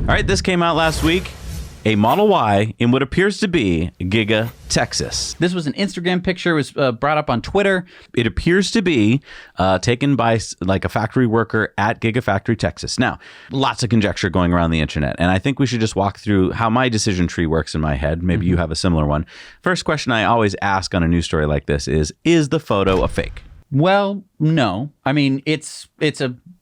All right, this came out last week. A Model Y in what appears to be Giga, Texas. This was an Instagram picture. It was brought up on Twitter. It appears to be taken by like a factory worker at Gigafactory, Texas. Now, lots of conjecture going around the internet, and I think we should just walk through how my decision tree works in my head. Maybe you have a similar one. First question I always ask on a news story like this is the photo a fake? Well, no. I mean, it's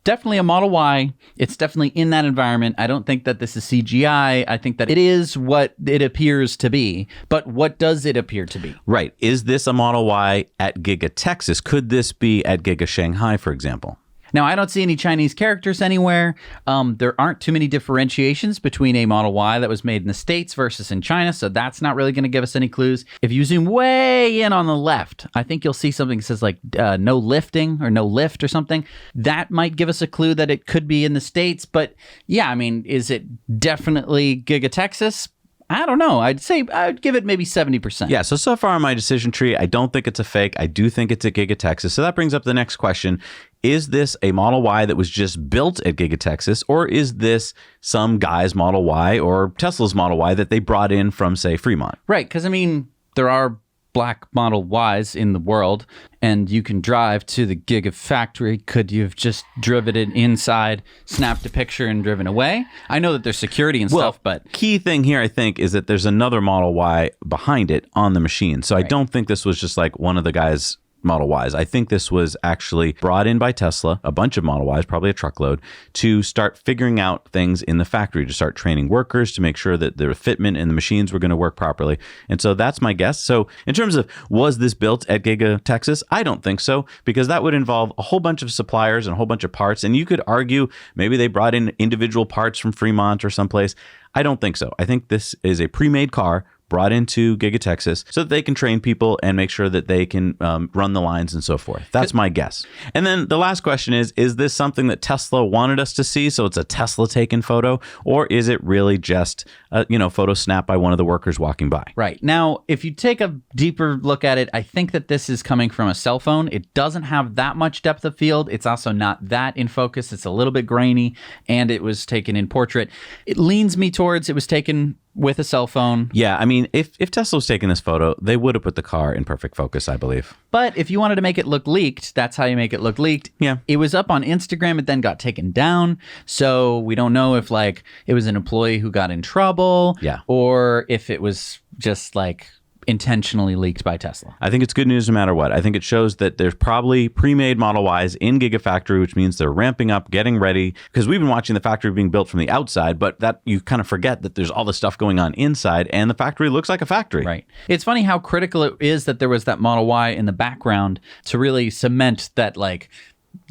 definitely a Model Y. It's definitely in that environment. I don't think that this is CGI. I think that it is what it appears to be. But what does it appear to be? Right. Is this a Model Y at Giga, Texas? Could this be at Giga Shanghai, for example? Now, I don't see any Chinese characters anywhere. There aren't too many differentiations between a Model Y that was made in the States versus in China, so that's not really going to give us any clues. If you zoom way in on the left, I think you'll see something that says like no lifting or no lift or something. That might give us a clue that it could be in the States, but yeah, I mean, is it definitely Giga Texas? I don't know. I'd give it maybe 70%. Yeah, so far on my decision tree, I don't think it's a fake. I do think it's at Giga Texas. So that brings up the next question. Is this a Model Y that was just built at Giga Texas, or is this some guy's Model Y or Tesla's Model Y that they brought in from, say, Fremont? Right, because, I mean, there are black Model Ys in the world, and you can drive to the Gigafactory. Could you have just driven it inside, snapped a picture, and driven away? I know that there's security and stuff, but... Key thing here, I think, is that there's another Model Y behind it on the machine. So I don't think this was just like one of the guys' Model Ys. I think this was actually brought in by Tesla, a bunch of Model Ys, probably a truckload, to start figuring out things in the factory, to start training workers, to make sure that the fitment and the machines were going to work properly. And so that's my guess. So in terms of, was this built at Giga, Texas? I don't think so, because that would involve a whole bunch of suppliers and a whole bunch of parts. And you could argue maybe they brought in individual parts from Fremont or someplace. I don't think so. I think this is a pre-made car brought into Giga, Texas, so that they can train people and make sure that they can run the lines and so forth. That's my guess. And then the last question is this something that Tesla wanted us to see? So it's a Tesla taken photo, or is it really just a photo snapped by one of the workers walking by? Right. Now, if you take a deeper look at it, I think that this is coming from a cell phone. It doesn't have that much depth of field. It's also not that in focus. It's a little bit grainy, and it was taken in portrait. It leans me towards it was taken with a cell phone. Yeah, I mean, if Tesla was taking this photo, they would have put the car in perfect focus, I believe. But if you wanted to make it look leaked, that's how you make it look leaked. Yeah. It was up on Instagram. It then got taken down. So we don't know if like it was an employee who got in trouble. Yeah. Or if it was just like intentionally leaked by Tesla. I think it's good news no matter what. I think it shows that there's probably pre-made Model Ys in Gigafactory, which means they're ramping up, getting ready, because we've been watching the factory being built from the outside, but that you kind of forget that there's all this stuff going on inside, and the factory looks like a factory. Right. It's funny how critical it is that there was that Model Y in the background to really cement that, like,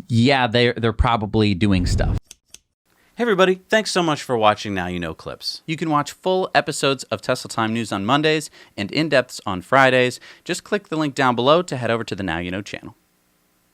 yeah, they're probably doing stuff. Hey everybody, thanks so much for watching Now You Know Clips. You can watch full episodes of Tesla Time News on Mondays and in-depths on Fridays. Just click the link down below to head over to the Now You Know channel.